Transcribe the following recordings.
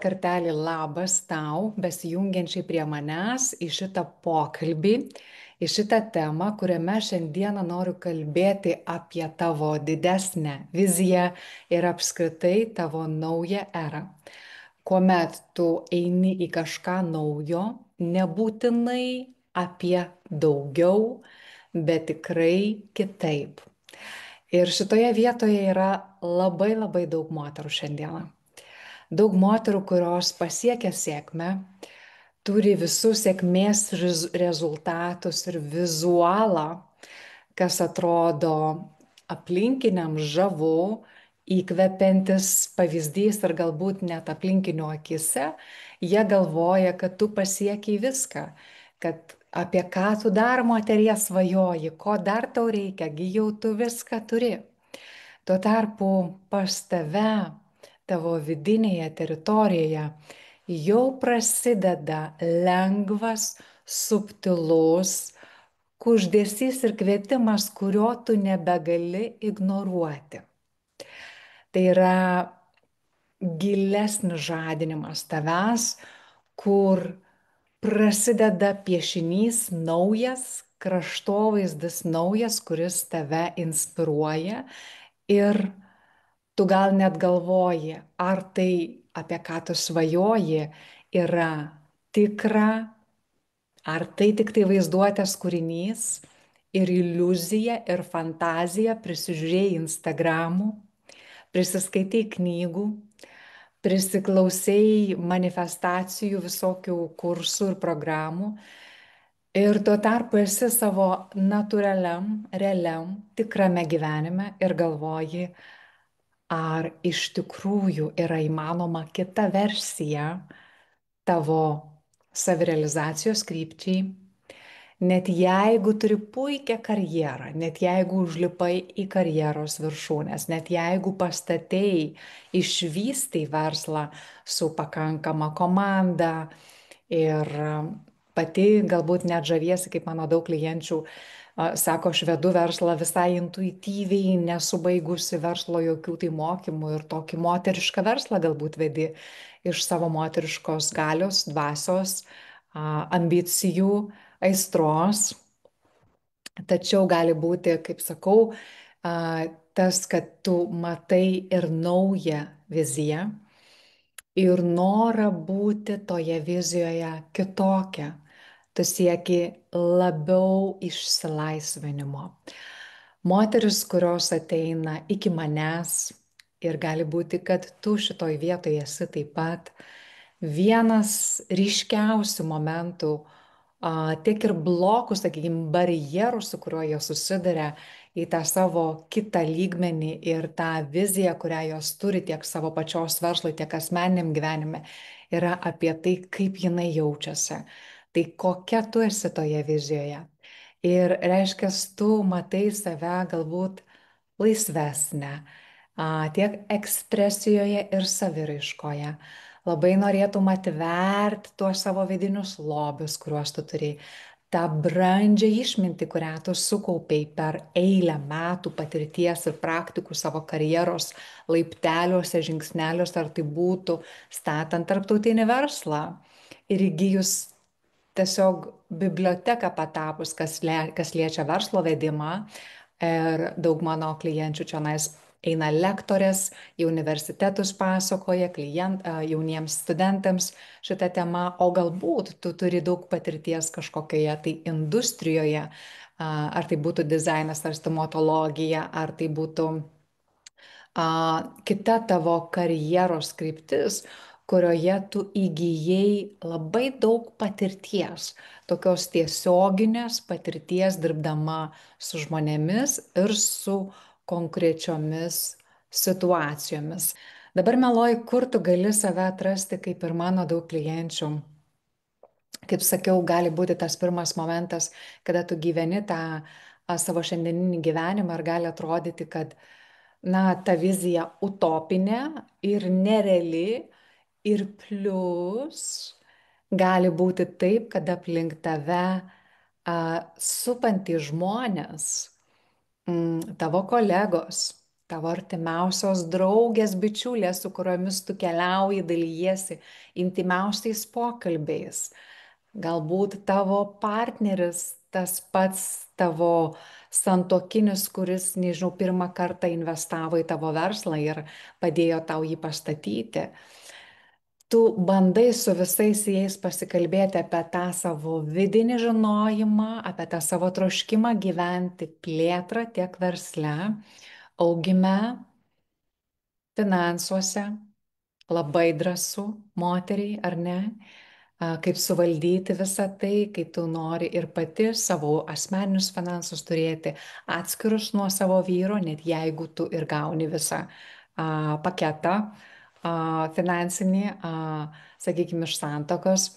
kartelį labas tau, besijungiančiai prie manęs į šitą pokalbį, į šitą temą, kuriame šiandieną noriu kalbėti apie tavo didesnę viziją ir apskritai tavo naują erą. Kuomet tu eini į kažką naujo, nebūtinai apie daugiau, bet tikrai kitaip. Ir šitoje vietoje yra labai labai daug moterų šiandieną. Daug moterų, kurios pasiekia sėkmę, turi visus sėkmės rezultatus ir vizualą, kas atrodo aplinkiniam žavu, įkvepiantis pavyzdys ir galbūt net aplinkinių akise, jie galvoja, kad tu pasiekiai viską, kad apie ką tu dar moterie svajoji, ko dar tau reikia, gi jau tu viską turi. Tuo tarpu pas tave, tavo vidinėje teritorijoje, jau prasideda lengvas, subtilus kuždesys ir kvietimas, kurio tu nebegali ignoruoti. Tai yra gilesnis žadinimas tavęs, kur prasideda piešinys naujas, kraštovaizdis naujas, kuris tave inspiruoja ir tu gal net galvoji, ar tai, apie ką tu svajoji, yra tikra, ar tai tik tai vaizduotės kūrinys ir iliuzija ir fantazija, prisižiūrėjai Instagramų, prisiskaitai knygų, prisiklausai manifestacijų visokių kursų ir programų ir tuo tarpu esi savo natūraliam, realiam, tikrame gyvenime ir galvoji, ar iš tikrųjų yra įmanoma kita versija tavo savirealizacijos krypčiai. Net jeigu turi puikią karjerą, net jeigu užlipai į karjeros viršūnės, net jeigu pastatei, išvystai verslą su pakankama komanda ir pati galbūt net žaviesi, kaip mano daug klienčių sako, aš vedu verslą visai intuityviai, nesubaigusi verslo jokių tai mokymų ir tokį moterišką verslą galbūt vedi iš savo moteriškos galios, dvasios, ambicijų, aistros, tačiau gali būti, kaip sakau, tas, kad tu matai ir naują viziją ir norą būti toje vizijoje kitokia. Tu sieki labiau išsilaisvinimo. Moteris, kurios ateina iki manęs ir gali būti, kad tu šitoj vietoje esi taip pat, vienas ryškiausių momentų, tiek ir blokų, sakykime, barjerų, su kuriuo jie susiduria į tą savo kitą lygmenį ir tą viziją, kurią jos turi tiek savo pačios verslui, tiek asmeniniam gyvenime, yra apie tai, kaip jinai jaučiasi. Tai kokia tu esi toje vizijoje. Ir reiškia, tu matai save galbūt laisvesnę, tiek ekspresijoje ir saviraiškoje. Labai norėtum atverti tuos savo vidinius lobius, kuriuos tu turi, tą brandžią išmintį, kurią tu sukaupiai per eilę metų patirties ir praktikų savo karjeros laipteliuose, žingsneliuose, ar tai būtų statant tarptautinį verslą ir įgyjus tiesiog biblioteką patapus, kas liečia verslo vedimą. Ir daug mano klienčių čia eina lektorės, į universitetus pasakoja jauniems studentams šitą temą, o galbūt tu turi daug patirties kažkokioje tai industrijoje, ar tai būtų dizainas, ar stomatologija, ar tai būtų kita tavo karjeros kryptis, kurioje tu įgyjai labai daug patirties, tokios tiesioginės patirties dirbdama su žmonėmis ir su konkrečiomis situacijomis. Dabar meluoju, kur tu gali save atrasti, kaip ir mano daug klienčių. Kaip sakiau, gali būti tas pirmas momentas, kada tu gyveni tą savo šiandieninį gyvenimą ir gali atrodyti, kad ta vizija utopinė ir nereali ir plus gali būti taip, kad aplink tave supantys žmonės, tavo kolegos, tavo artimiausios draugės, bičiulės, su kuriomis tu keliauji, dalyjiesi intimiausiais pokalbiais. Galbūt tavo partneris, tas pats tavo santuokinis, kuris, nežinau, pirmą kartą investavo į tavo verslą ir padėjo tau jį pastatyti. Tu bandai su visais jais pasikalbėti apie tą savo vidinį žinojimą, apie tą savo troškimą gyventi plėtrą tiek versle, augime, finansuose. Labai drąsu moteriai, ar ne? Kaip suvaldyti visą tai, kai tu nori ir pati savo asmeninius finansus turėti atskirus nuo savo vyro, net jeigu tu ir gauni visą paketą finansinį, sakykime, iš santokos,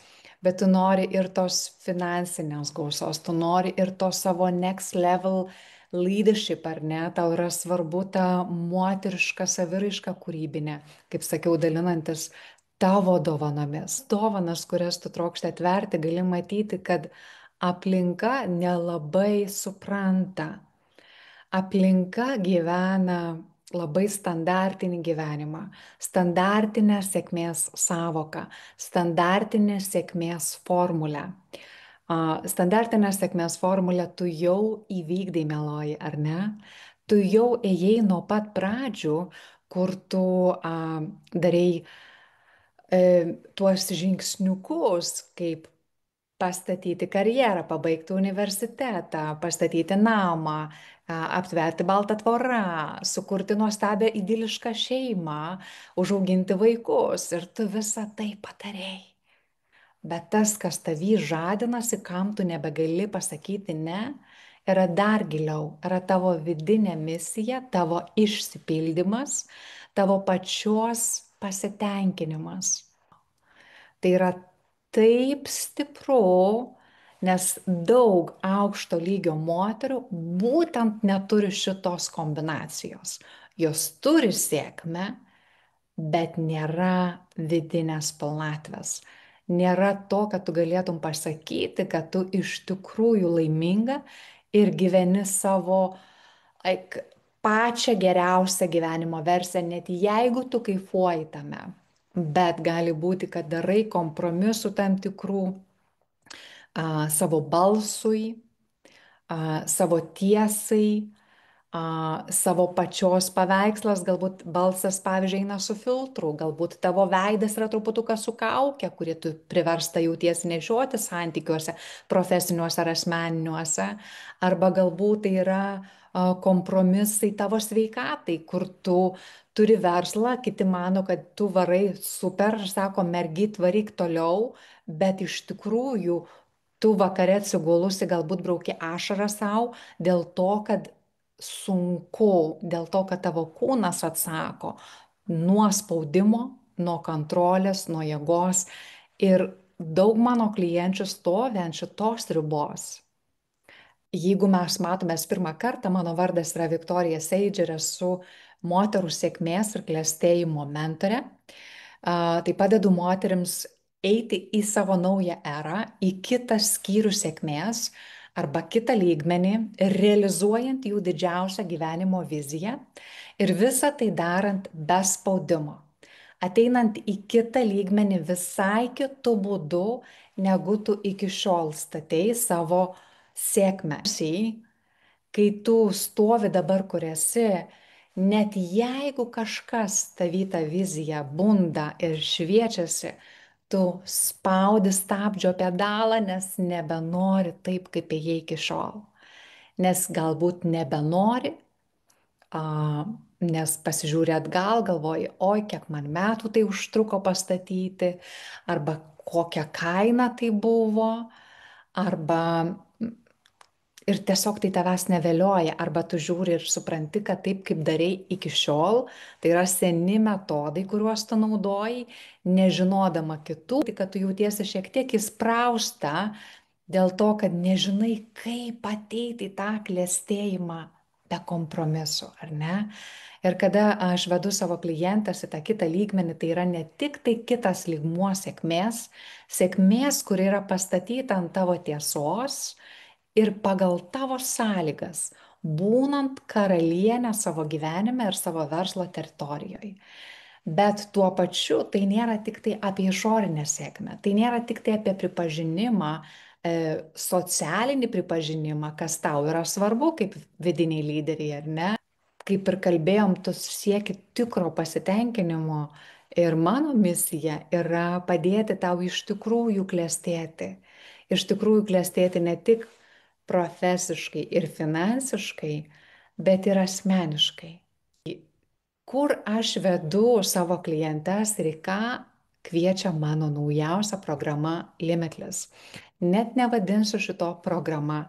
bet tu nori ir tos finansinės gausos, tu nori ir to savo next level leadership, ar ne, tau yra svarbu ta moteriška saviraiška kūrybinė, kaip sakiau, dalinantis tavo dovanomis, dovanas, kurias tu trokšti atverti, gali matyti, kad aplinka nelabai supranta. Aplinka gyvena labai standartinį gyvenimą, standartinę sėkmės sąvoką, standartinę sėkmės formulę. Standartinę sėkmės formulę tu jau įvykdai, mieloji, ar ne? Tu jau ėjai nuo pat pradžių, kur tu darei tuos žingsniukus, kaip pastatyti karjerą, pabaigti universitetą, pastatyti namą, aptverti baltą tvorą, sukurti nuostabią idilišką šeimą, užauginti vaikus ir tu visą tai padarėjai. Bet tas, kas tavy žadinasi, kam tu nebegali pasakyti ne, yra dar giliau, yra tavo vidinė misija, tavo išsipildymas, tavo pačios pasitenkinimas. Tai yra taip stipru, nes daug aukšto lygio moterų būtent neturi šitos kombinacijos. Jos turi sėkmę, bet nėra vidinės pilnatvės. Nėra to, kad tu galėtum pasakyti, kad tu iš tikrųjų laiminga ir gyveni savo pačią geriausią gyvenimo versiją, net jeigu tu kaifuoji tame. Bet gali būti, kad darai kompromisų tam tikrų savo balsui, savo tiesai, savo pačios paveikslas, galbūt balsas, pavyzdžiui, eina su filtru, galbūt tavo veidas yra truputuką su kauke, kurį tu priversta jautiesi nešioti santykiuose, profesiniuose ar asmeniniuose, arba galbūt tai yra kompromisai tavo sveikatai, kur tu turi verslą, kiti mano, kad tu varai super, sako, mergyt varyk toliau, bet iš tikrųjų tu vakare atsigulusi galbūt brauki ašarą savo dėl to, kad sunku, dėl to, kad tavo kūnas atsako nuo spaudimo, nuo kontrolės, nuo jėgos. Ir daug mano klienčių stovi ant šitos ribos. Jeigu mes matomės pirmą kartą, mano vardas yra Viktorija Seidž ir esu moterų sėkmės ir klestėjimo mentorė. Tai padedu moteriams eiti į savo naują erą, į kitą skyrių sėkmės arba kitą lygmenį, realizuojant jų didžiausią gyvenimo viziją ir visą tai darant be spaudimo. Ateinant į kitą lygmenį visai kitų būdų, negu tu iki šiol statei savo sėkmę. Kai tu stovi dabar, kur esi, net jeigu kažkas tavy tą viziją bunda ir šviečiasi, tu spaudi stabdžio pedalą, nes nebenori taip, kaip ėjai iki šiol. Nes galbūt nebenori, nes pasižiūri atgal, galvoji, oi, kiek man metų tai užtruko pastatyti, arba kokią kainą tai buvo, arba ir tiesiog tai tavęs nevelioja, arba tu žiūri ir supranti, kad taip, kaip darei iki šiol, tai yra seni metodai, kuriuos tu naudoji, nežinodama kitų, tai kad tu jautiesi šiek tiek įsprausta dėl to, kad nežinai, kaip ateiti į tą klestėjimą be kompromiso, ar ne? Ir kada aš vedu savo klientės į tą kitą lygmenį, tai yra ne tik tai kitas lygmuo sėkmės, sėkmės, kur yra pastatyta ant tavo tiesos, ir pagal tavo sąlygas, būnant karalienę savo gyvenime ir savo verslo teritorijoje. Bet tuo pačiu tai nėra tik tai apie išorinę sėkmę, tai nėra tik tai apie pripažinimą, socialinį pripažinimą, kas tau yra svarbu kaip vidiniai lyderiai, ar ne? Kaip ir kalbėjom, tu sieki tikro pasitenkinimo ir mano misija yra padėti tau iš tikrųjų klestėti. Iš tikrųjų klestėti ne tik profesiškai ir finansiškai, bet ir asmeniškai. Kur aš vedu savo klientes ir į ką kviečia mano naujausia programa Limitless. Net nevadinsiu šito programa,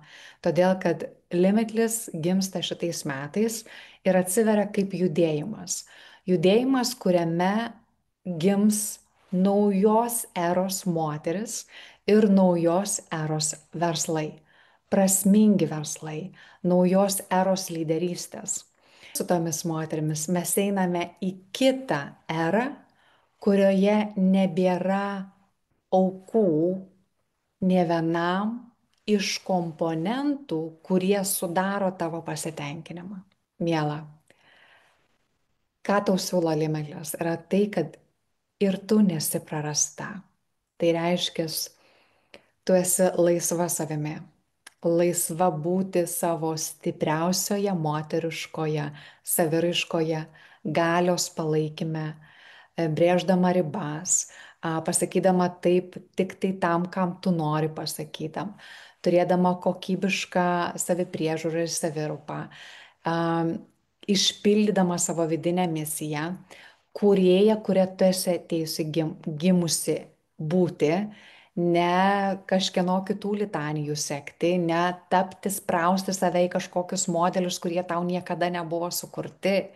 todėl kad Limitless gimsta šitais metais ir atsiveria kaip judėjimas. Judėjimas, kuriame gims naujos eros moteris ir naujos eros verslai. Prasmingi verslai, naujos eros lyderystės. Su tomis moterimis mes einame į kitą erą, kurioje nebėra aukų nė vienam iš komponentų, kurie sudaro tavo pasitenkinimą. Miela, ką tau siūlo Limitless, yra tai, kad ir tu nesi prarasta. Tai reiškia, tu esi laisva savimi, laisva būti savo stipriausioje moteriškoje saviraiškoje, galios palaikime, brėždama ribas, pasakydama taip tik tai tam, kam tu nori pasakytam, turėdama kokybišką savipriežiūrą ir savirūpą, išpildydama savo vidinę misiją, kūrėja, kuria tu esi atėjusi gimusi būti, ne kažkieno kitų litanijų sekti, ne tapti, sprausti save į kažkokius modelius, kurie tau niekada nebuvo sukurti.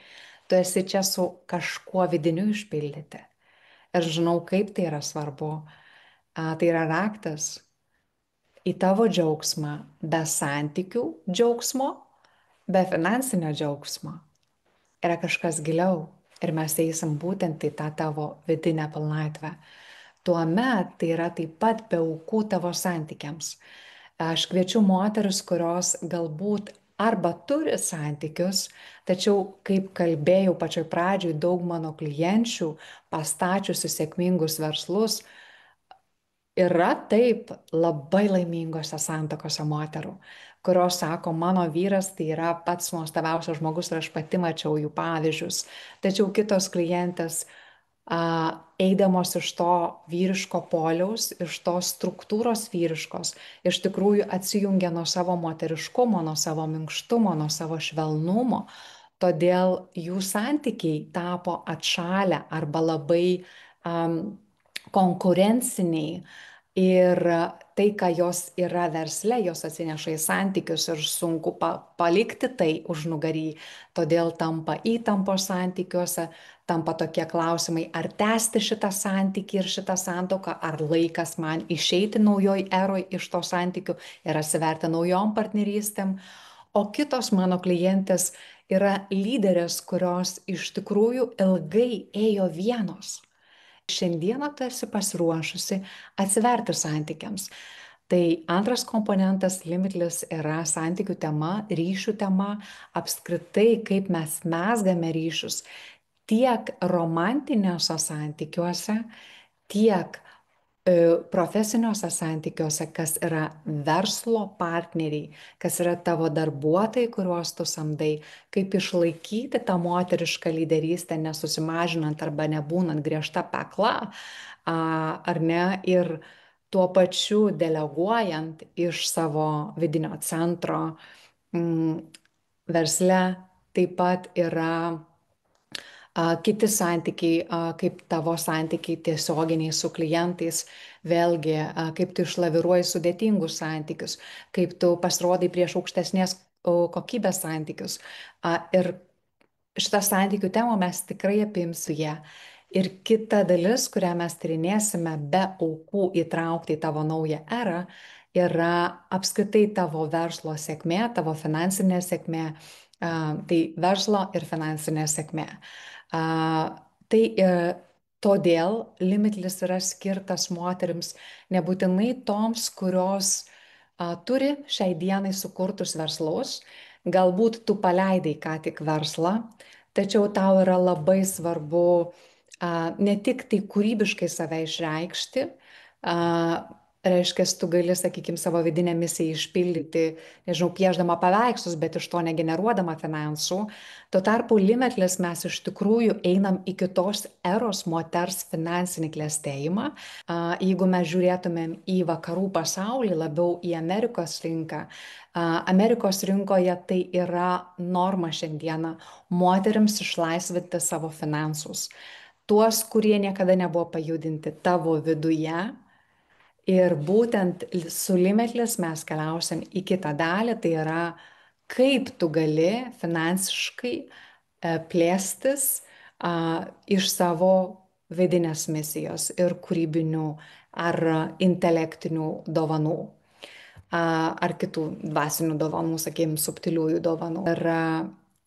Tu esi čia su kažkuo vidiniu išpildyti. Ir žinau, kaip tai yra svarbu. Tai yra raktas į tavo džiaugsmą be santykių džiaugsmo, be finansinio džiaugsmo. Yra kažkas giliau ir mes eisim būtent į tą tavo vidinę pilnatvę. Tuomet tai yra taip pat be aukų tavo santykiams. Aš kviečiu moteris, kurios galbūt arba turi santykius, tačiau, kaip kalbėjau pačioj pradžioj, daug mano klienčių pastačiusių sėkmingus verslus yra taip labai laimingose santokose moterų, kurios sako, mano vyras tai yra pats nuostabiausias žmogus ir aš pati mačiau jų pavyzdžius. Tačiau kitos klientės eidamos iš to vyriško poliaus, iš tos struktūros vyriškos, iš tikrųjų atsijungia nuo savo moteriškumo, nuo savo minkštumo, nuo savo švelnumo. Todėl jų santykiai tapo atšalę arba labai konkurenciniai. Ir tai, ką jos yra versle, jos atsineša į santykius ir sunku palikti tai užnugarį. Todėl tampa įtampos santykiuose, tampa tokie klausimai, ar tęsti šitą santykį ir šitą santuoką, ar laikas man išeiti naujoj eroj iš to santykių ir atsiverti naujom partnerystėm. O kitos mano klientės yra lyderės, kurios iš tikrųjų ilgai ėjo vienos. Šiandieną tu esi pasiruošusi atsiverti santykiams. Tai antras komponentas Limitless yra santykių tema, ryšių tema, apskritai kaip mes mezgame ryšius tiek romantiniuose santykiuose, tiek profesiniuose santykiuose, kas yra verslo partneriai, kas yra tavo darbuotojai, kuriuos tu samdai, kaip išlaikyti tą moterišką lyderystę, nesusimažinant arba nebūnant griežta pekla, ar ne, ir tuo pačiu deleguojant iš savo vidinio centro versle taip pat yra kiti santykiai, kaip tavo santykiai tiesioginiai su klientais, vėlgi, kaip tu išlaviruoji sudėtingus santykius, kaip tu pasirodai prieš aukštesnės kokybės santykius. Ir šitą santykių temą mes tikrai apimsime. Ir kita dalis, kurią mes tyrinėsime be aukų įtraukti į tavo naują erą, yra apskritai tavo verslo sėkmė, tavo finansinė sėkmė. Tai verslo ir finansinė sėkmė. Tai todėl Limitless yra skirtas moterims, nebūtinai toms, kurios turi šiai dienai sukurtus verslus, Galbūt tu paleidai ką tik verslą, tačiau tau yra labai svarbu ne tik tai kūrybiškai save išreikšti, a, reiškia, tu gali, sakykime, savo vidinę misiją išpildyti, nežinau, pieždama paveikslus, bet iš to negeneruodama finansų. Tuo tarpu Limitless mes iš tikrųjų einam į kitos eros moters finansinį klėstėjimą. Jeigu mes žiūrėtumėm į vakarų pasaulį, labiau į Amerikos rinką, Amerikos rinkoje tai yra norma šiandieną moteriams išlaisvinti savo finansus. Tuos, kurie niekada nebuvo pajudinti tavo viduje. Ir būtent su Limitless mes keliausim į kitą dalį, tai yra kaip tu gali finansiškai plėstis iš savo vidinės misijos ir kūrybinių ar intelektinių dovanų ar kitų dvasinių dovanų, sakykime, subtiliųjų dovanų. Ir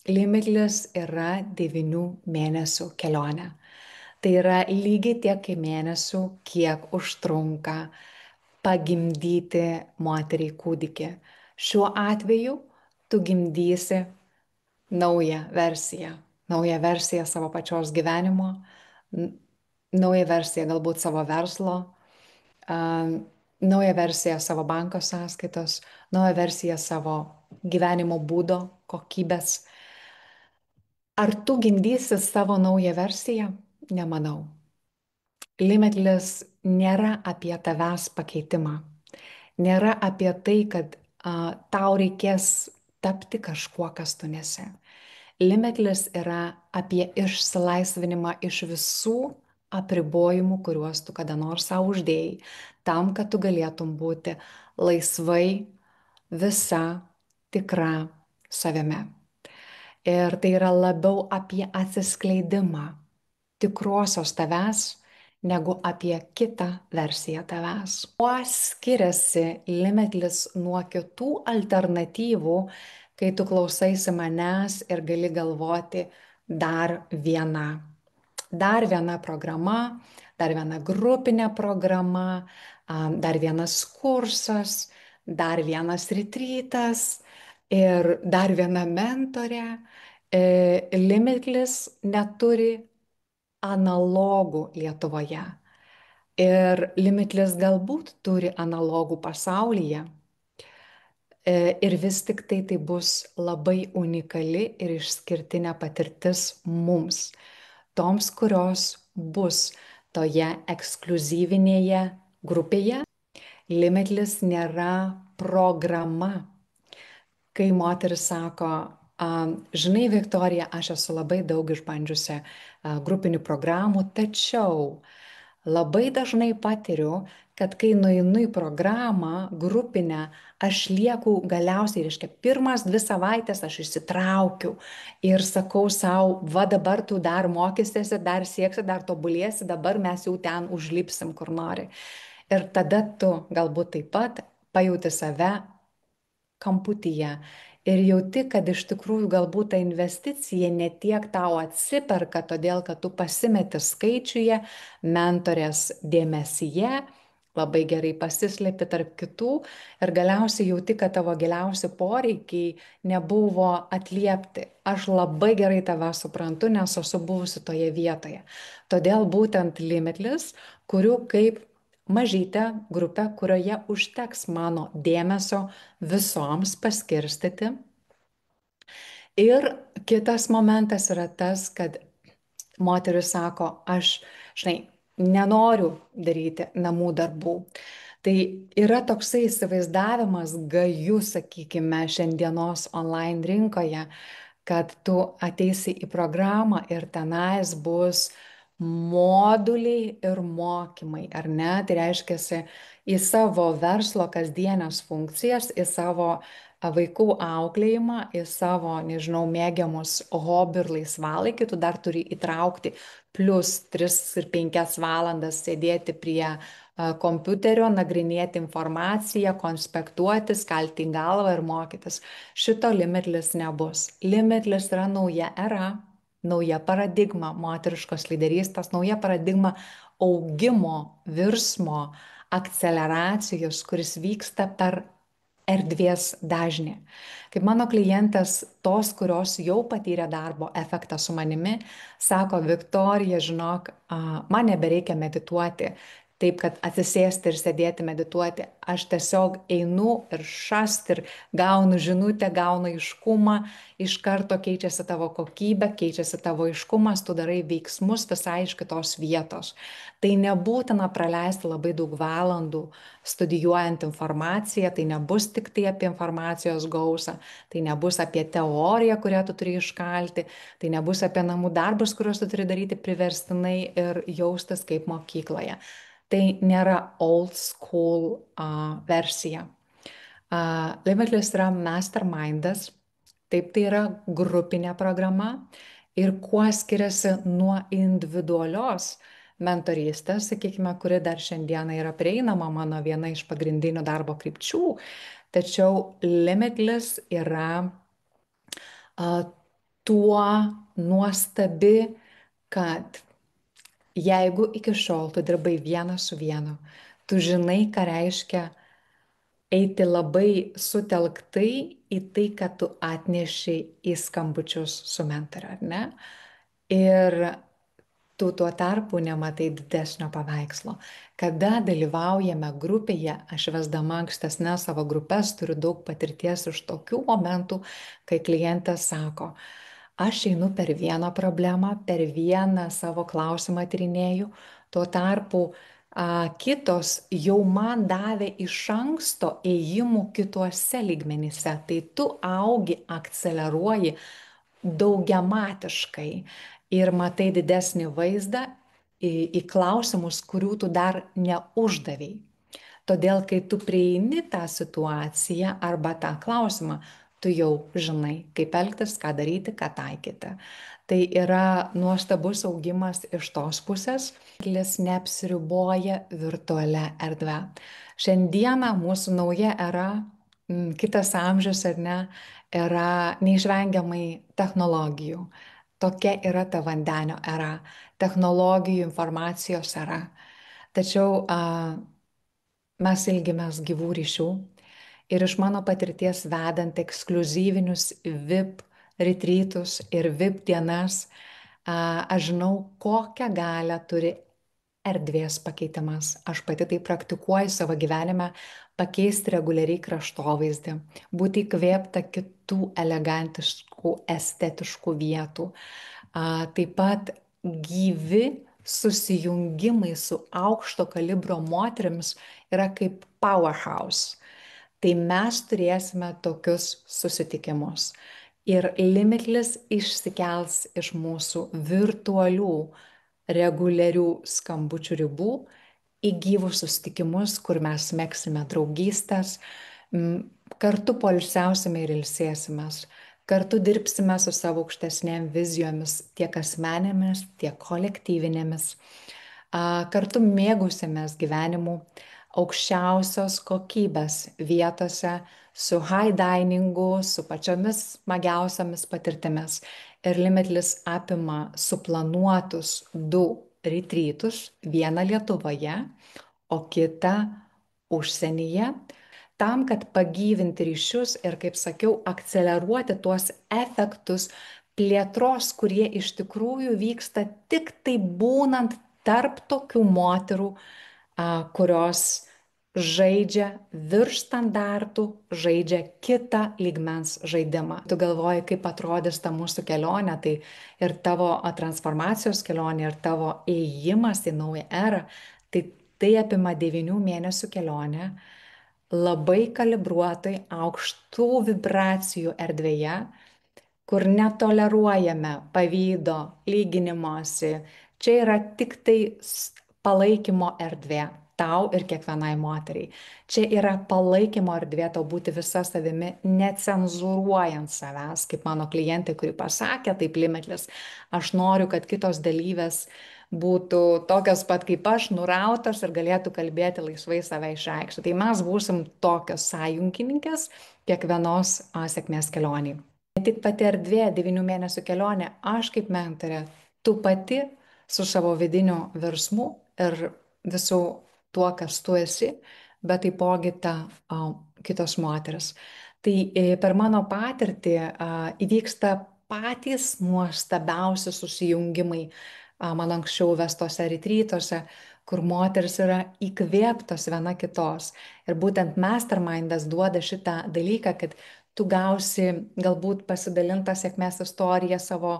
Limitless yra 9 mėnesių kelionė. Tai yra lygiai tiek mėnesių, kiek užtrunka pagimdyti moteriai kūdikį. Šiuo atveju tu gimdysi naują versiją savo pačios gyvenimo, naują versiją galbūt savo verslo, naują versiją savo banko sąskaitos, naują versiją savo gyvenimo būdo, kokybės. Ar tu gimdysi savo naują versiją? Nemanau. Limitless nėra apie tavęs pakeitimą. Nėra apie tai, kad tau reikės tapti kažkuo, kas tu nesi. Limitless yra apie išsilaisvinimą iš visų apribojimų, kuriuos tu kada nors savo uždėjai, tam, kad tu galėtum būti laisvai visa tikra savimi. Ir tai yra labiau apie atsiskleidimą tikrosios tavęs, negu apie kitą versiją tavęs. Kuo skiriasi Limitless nuo kitų alternatyvų, kai tu klausaisi manęs ir gali galvoti dar viena. Dar viena programa, dar viena grupinė programa, dar vienas kursas, dar vienas retrytas ir dar viena mentorė. Limitless neturi analogų Lietuvoje. Ir Limitless galbūt turi analogų pasaulyje. Ir vis tik tai bus labai unikali ir išskirtinė patirtis mums, toms, kurios bus toje ekskliuzyvinėje grupėje. Limitless nėra programa. Kai moteris sako, žinai, Viktorija, aš esu labai daug išbandžiusi grupinių programų, tačiau labai dažnai patiriu, kad kai nueinu į programą grupinę, aš lieku galiausiai, reiškia, pirmas 2 savaitės aš įsitraukiu ir sakau savo, va dabar tu dar mokysiesi, dar sieksi, dar tobulėsi, dabar mes jau ten užlipsim, kur nori. Ir tada tu galbūt taip pat pajauti save kamputyje ir jauti, kad iš tikrųjų galbūt ta investicija ne tiek tau atsiperka, todėl kad tu pasimeti skaičiuje, mentorės dėmesyje, labai gerai pasislėpi tarp kitų ir galiausiai jauti, kad tavo giliausi poreikiai nebuvo atliepti. Aš labai gerai tave suprantu, nes esu buvusi toje vietoje. Todėl būtent Limitless, kuriu kaip mažytę grupę, kurioje užteks mano dėmesio visoms paskirstyti. Ir kitas momentas yra tas, kad moteris sako, aš, žinai, nenoriu daryti namų darbų. Tai yra toksai įsivaizdavimas gajus, sakykime, šiandienos online rinkoje, kad tu ateisi į programą ir tenais bus moduliai ir mokymai, ar ne? Tai reiškia, į savo verslo kasdienės funkcijas, į savo vaikų auklėjimą, į savo, nežinau, mėgiamus hobių ir laisvalaikį, tu dar turi įtraukti plus 3 ir 5 valandas sėdėti prie kompiuterio, nagrinėti informaciją, konspektuoti, skalti galvą ir mokytis. Šito Limitless nebus. Limitless yra nauja era, nauja paradigma moteriškos lyderystės, nauja paradigma augimo, virsmo, akceleracijos, kuris vyksta per erdvės dažnį. Kaip mano klientės, tos, kurios jau patyrė darbo efektą su manimi, sako, Viktorija, žinok, man nebereikia medituoti. Taip, kad atsisėsti ir sėdėti medituoti. Aš tiesiog einu ir šast ir gaunu žinutę, gaunu aiškumą, iš karto keičiasi tavo kokybė, keičiasi tavo aiškumas, tu darai veiksmus visai iš kitos vietos. Tai nebūtina praleisti labai daug valandų studijuojant informaciją, tai nebus tik tai apie informacijos gausą, tai nebus apie teoriją, kurią tu turi iškalti, tai nebus apie namų darbus, kuriuos tu turi daryti priverstinai ir jaustis kaip mokykloje. Tai nėra old school versija. Limitless yra mastermindas, taip tai yra grupinė programa ir kuo skiriasi nuo individualios mentorystės, sakykime, kuri dar šiandieną yra prieinama mano viena iš pagrindinių darbo krypčių, tačiau Limitless yra tuo nuostabi, kad jeigu iki šiol tu dirbai vienas su vienu, tu žinai, ką reiškia eiti labai sutelktai į tai, kad tu atneši į skambučius su mentoriu, ar ne? Ir tu tuo tarpu nematai didesnio paveikslo. Kada dalyvaujame grupėje, aš vesdama ankstesnės savo grupės turiu daug patirties iš tokių momentų, kai klientas sako, aš einu per vieną problemą, per vieną savo klausimą tyrinėju, tuo tarpu kitos jau man davė iš anksto ėjimų kituose lygmenyse, tai tu augi, akceleruoji daugiamatiškai ir matai didesnį vaizdą į klausimus, kurių tu dar neuždavėjai. Todėl, kai tu prieini tą situaciją arba tą klausimą, tu jau žinai, kaip elgtis, ką daryti, ką taikyti. Tai yra nuostabus augimas iš tos pusės, jis neapsiriboja virtualią erdvę. Šiandieną mūsų nauja era, kitas amžius ar ne, yra neišvengiamai technologijų. Tokia yra ta vandenio era, technologijų, informacijos era. Tačiau mes ilgimės gyvų ryšių ir iš mano patirties vedant ekskluzyvinius VIP retrytus ir VIP dienas, aš žinau, kokią galią turi erdvės pakeitimas. Aš pati tai praktikuoju savo gyvenime, pakeisti reguliariai kraštovaizdį, būti įkvėpta kitų elegantiškų, estetiškų vietų. Taip pat gyvi susijungimai su aukšto kalibro moteriams yra kaip powerhouse. Tai mes turėsime tokius susitikimus. Ir Limitless išsikels iš mūsų virtualių reguliarių skambučių ribų į gyvus susitikimus, kur mes meksime draugystės, kartu poilsiausime ir ilsėsimės, kartu dirbsime su savo aukštesnėm vizijomis, tiek asmenėmis, tiek kolektyvinėmis, kartu mėgausimės gyvenimu aukščiausios kokybės vietose, su high diningu, su pačiomis smagiausiamis patirtimis. Ir Limitless apima suplanuotus 2 retrytus, vieną Lietuvoje, o kitą užsienyje, tam, kad pagyvinti ryšius ir, kaip sakiau, akceleruoti tuos efektus plėtros, kurie iš tikrųjų vyksta tik tai būnant tarp tokių moterų, kurios žaidžia virš standartų, žaidžia kitą lygmens žaidimą. Tu galvoji, kaip atrodys ta mūsų kelionė, tai ir tavo transformacijos kelionė, ir tavo ėjimas į naują erą, tai apima 9 mėnesių kelionę, labai kalibruotai aukštų vibracijų erdvėje, kur netoleruojame pavydo, lyginimosi. Čia yra tik tai palaikymo erdvė tau ir kiekvienai moteriai. Čia yra palaikymo erdvė tau būti visa savimi, necenzuruojant savęs, kaip mano klientė, kuri pasakė, taip Limitless, aš noriu, kad kitos dalyvės būtų tokios pat kaip aš, nurautos ir galėtų kalbėti laisvai save išreikšti. Tai mes būsim tokios sąjungininkės kiekvienos sėkmės kelionį. Ne tik pati erdvė, 9 mėnesių kelionė, aš kaip mentorė, tu pati su savo vidiniu virsmu ir visų tuo, kas tu esi, bet taipogi ta kitos moteris. Tai per mano patirtį įvyksta patys nuostabiausi susijungimai mano anksčiau vestose retrytuose, kur moteris yra įkvėptos viena kitos. Ir būtent mastermindas duoda šitą dalyką, kad tu gausi galbūt pasidalintą sėkmės istoriją savo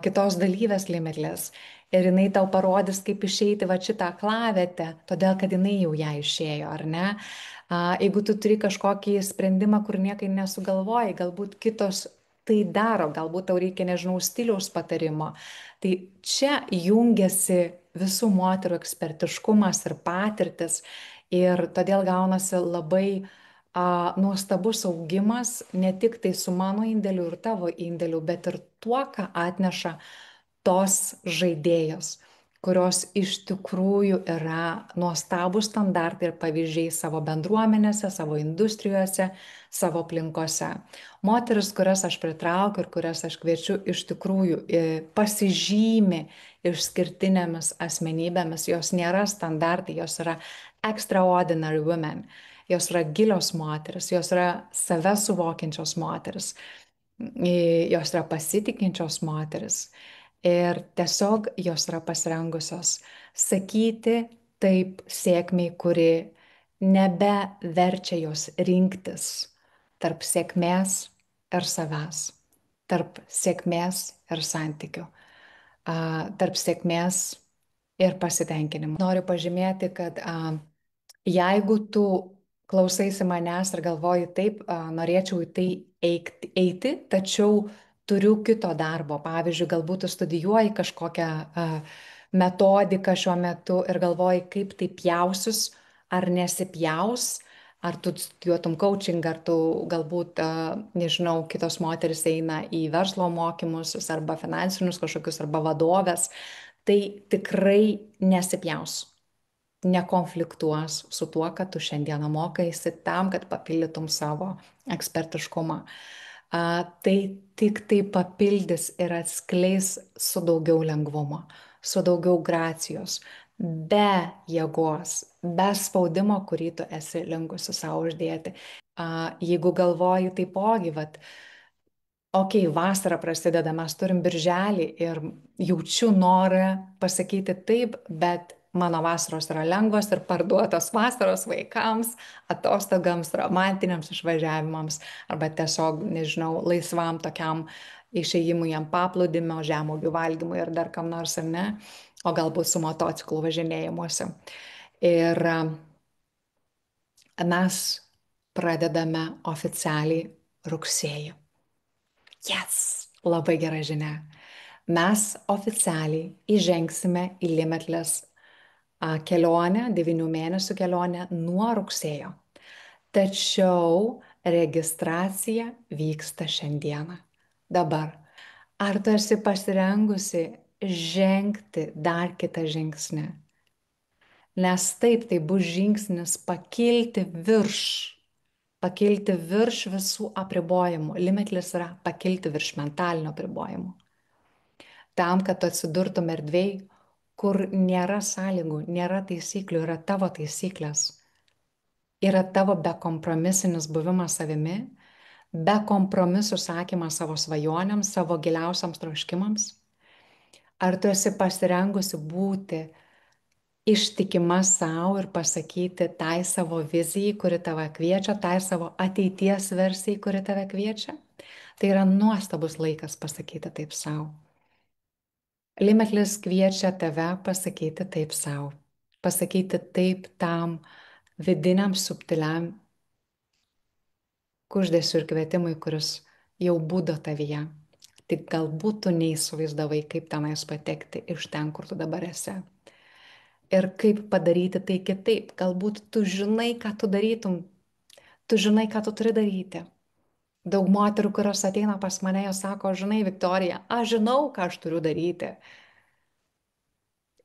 kitos dalyvės Limitless. Ir jinai tau parodys, kaip išeiti va šitą klavietę, todėl kad jinai jau ją išėjo, ar ne? Jeigu tu turi kažkokį sprendimą, kur niekai nesugalvojai, galbūt kitos tai daro, galbūt tau reikia, nežinau, stiliaus patarimo. Tai čia jungiasi visų moterų ekspertiškumas ir patirtis ir todėl gaunasi labai nuostabus augimas, ne tik tai su mano indėliu ir tavo indėliu, bet ir tuo, ką atneša tos žaidėjos, kurios iš tikrųjų yra nuostabus standartai ir pavyzdžiai savo bendruomenėse, savo industrijose, savo aplinkose. Moteris, kurias aš pritraukiu ir kurias aš kviečiu, iš tikrųjų pasižymi išskirtinėmis asmenybėmis, jos nėra standartai, jos yra extraordinary women, jos yra gilios moteris, jos yra save suvokiančios moteris, jos yra pasitikinčios moteris. Ir tiesiog jos yra pasirengusios sakyti taip sėkmiai, kuri nebeverčia jos rinktis tarp sėkmės ir savęs, tarp sėkmės ir santykių, tarp sėkmės ir pasitenkinimo. Noriu pažymėti, kad jeigu tu klausaisi manęs ir galvoji taip, norėčiau į tai eiti, tačiau turiu kito darbo. Pavyzdžiui, galbūt tu studijuoji kažkokią metodiką šiuo metu ir galvoji, kaip tai pjausius ar nesipjaus, ar tu studijuotum coaching, ar tu galbūt, nežinau, kitos moteris eina į verslo mokymus arba finansinius kažkokius arba vadovės, tai tikrai nesipjaus, nekonfliktuos su tuo, kad tu šiandieną mokaisi tam, kad papildytum savo ekspertiškumą. Tai tik tai papildys ir atskleis su daugiau lengvumo, su daugiau gracijos, be jėgos, be spaudimo, kurį tu esi linkusi savo uždėti. Jeigu galvoji taipogi, vat, okei, vasara prasideda, mes turim birželį ir jaučiu norą pasakyti taip, bet mano vasaros yra lengvos ir parduotos vasaros vaikams, atostogams, romantiniams išvažiavimams arba tiesiog, nežinau, laisvam tokiam išėjimui ant paplūdimio, žemuogių valgymui ir dar kam nors, ar ne, o galbūt su motociklu važinėjimuose. Ir mes pradedame oficialiai rugsėjį. Yes, labai gera žinia. Mes oficialiai įžengsime į Limitless kelionę, 9 mėnesių kelionę nuo rugsėjo. Tačiau registracija vyksta šiandieną. Dabar. Ar tu esi pasirengusi žengti dar kitą žingsnį? Nes taip, tai bus žingsnis pakilti virš visų apribojimų. Limitless yra pakilti virš mentalinių apribojimų. Tam, kad tu atsidurtum erdvėj, kur nėra sąlygų, nėra taisyklių, yra tavo taisyklės. Yra tavo bekompromisinis buvimas savimi, be kompromisų sakymas savo svajonėms, savo giliausiams troškimams. Ar tu esi pasirengusi būti ištikima savo ir pasakyti tai savo vizijai, kuri tave kviečia, tai savo ateities versijai, kuri tave kviečia? Tai yra nuostabus laikas pasakyti taip savo. Limitless kviečia tave pasakyti taip savo. Pasakyti taip tam vidiniam subtiliam kuždesiu ir kvietimui, kuris jau būdo tavyje. Tik galbūt tu neįsivaizdavai, kaip tenais patekti iš ten, kur tu dabar esi. Ir kaip padaryti tai kitaip. Galbūt tu žinai, ką tu darytum. Tu žinai, ką tu turi daryti. Daug moterų, kurios ateina pas mane, jos sako, žinai, Viktorija, aš žinau, ką aš turiu daryti.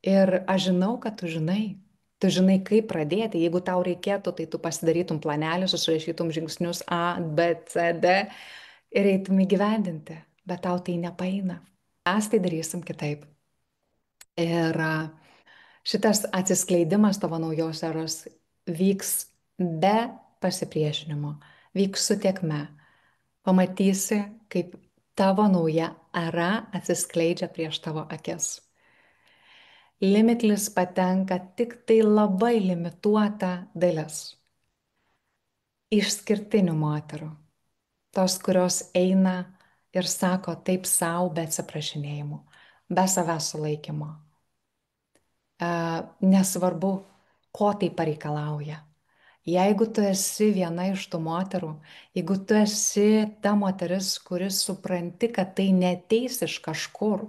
Ir aš žinau, kad tu žinai. Tu žinai, kaip pradėti. Jeigu tau reikėtų, tai tu pasidarytum planelį, susirašytum žingsnius A, B, C, D ir eitum įgyvendinti. Bet tau tai nepaeina. Mes tai darysim kitaip. Ir šitas atsiskleidimas tavo naujos eros vyks be pasipriešinimo, vyks su tiekme. Pamatysi, kaip tavo nauja era atsiskleidžia prieš tavo akis. Limitless patenka tik tai labai limituota dalis išskirtinių moterų. Tos, kurios eina ir sako taip savo be atsiprašinėjimų, be savęs sulaikymo. Nesvarbu, ko tai pareikalauja. Jeigu tu esi viena iš tų moterų, jeigu tu esi ta moteris, kuris supranti, kad tai neteis iš kažkur,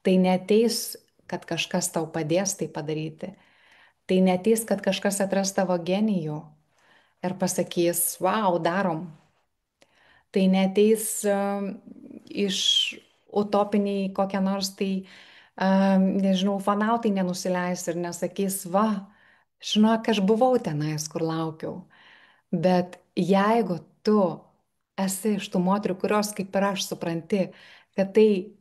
tai neteis, kad kažkas tau padės tai padaryti, tai neteis, kad kažkas atras tavo genijų ir pasakys, wow, darom. Tai neteis iš utopiniai kokie nors tai, nežinau, fanautai nenusileis ir nesakys, va, žinok, aš buvau tenais, kur laukiau. Bet jeigu tu esi iš tų moterų, kurios kaip ir aš supranti, kad tai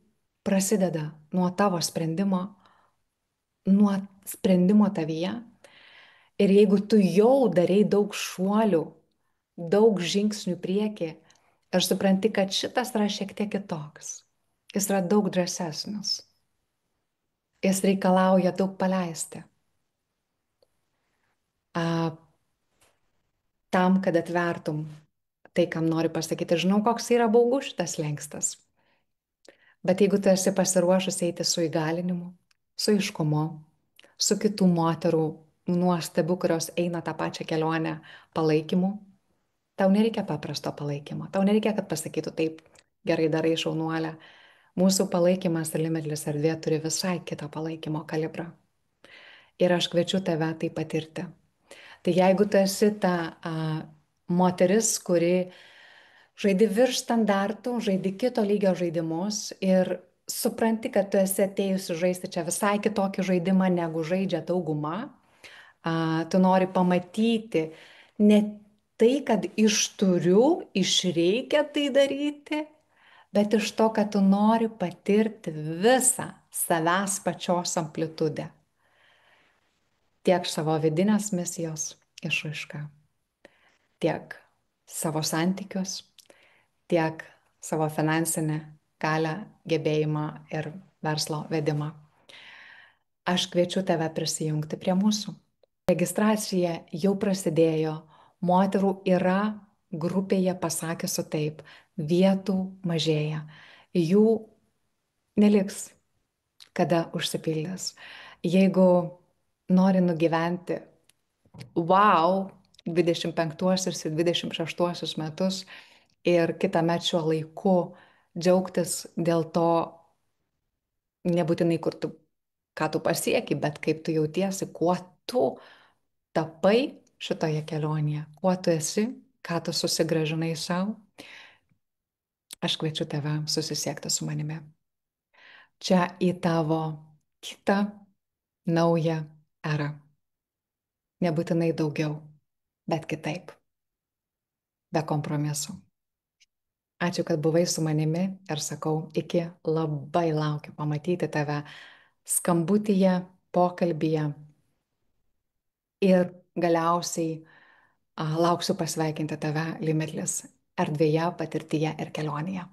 prasideda nuo tavo sprendimo, nuo sprendimo tavyje, ir jeigu tu jau darai daug šuolių, daug žingsnių prieki, ir supranti, kad šitas yra šiek tiek kitoks, jis yra daug drąsesnis, jis reikalauja daug paleisti. Tam, kad atvertum tai, kam nori pasakyti. Žinau, koks yra baugus šitas lengstas. Bet jeigu tu esi pasiruošus eiti su įgalinimu, su aiškumu, su kitų moterų nuostabių, kurios eina tą pačią kelionę palaikymu, tau nereikia paprasto palaikymo. Tau nereikia, kad pasakytų taip, gerai darai, šaunuolė. Mūsų palaikymas ir Limitless erdvė turi visai kitą palaikymo kalibrą. Ir aš kviečiu tave tai patirti. Tai jeigu tu esi ta moteris, kuri žaidi virš standartų, žaidi kito lygio žaidimus ir supranti, kad tu esi atėjusi žaisti čia visai kitokį žaidimą, negu žaidžia dauguma, tu nori pamatyti ne tai, kad iš turiu, iš reikia tai daryti, bet iš to, kad tu nori patirti visą savęs pačios amplitudę. Tiek savo vidinės misijos išraišką, tiek savo santykius, tiek savo finansinę galią, gebėjimą ir verslo vedimą. Aš kviečiu tave prisijungti prie mūsų. Registracija jau prasidėjo, moterų yra grupėje pasakiusių taip, vietų mažėja, jų neliks, kada užsipildys. Jeigu nori nugyventi wow 25 ir 26 metus ir kitąmet šiuo laiku džiaugtis dėl to, nebūtinai ką tu pasieki, bet kaip tu jautiesi, kuo tu tapai šitoje kelionėje, kuo tu esi, ką tu susigražinai savo, aš kviečiu tave susisiekti su manimi. Čia į tavo kitą naują erą. Nebūtinai daugiau, bet kitaip, be kompromisų. Ačiū, kad buvai su manimi ir sakau, iki labai laukiu pamatyti tave skambutyje, pokalbyje ir galiausiai lauksiu pasveikinti tave Limitless erdvėje, patirtyje ir kelionėje.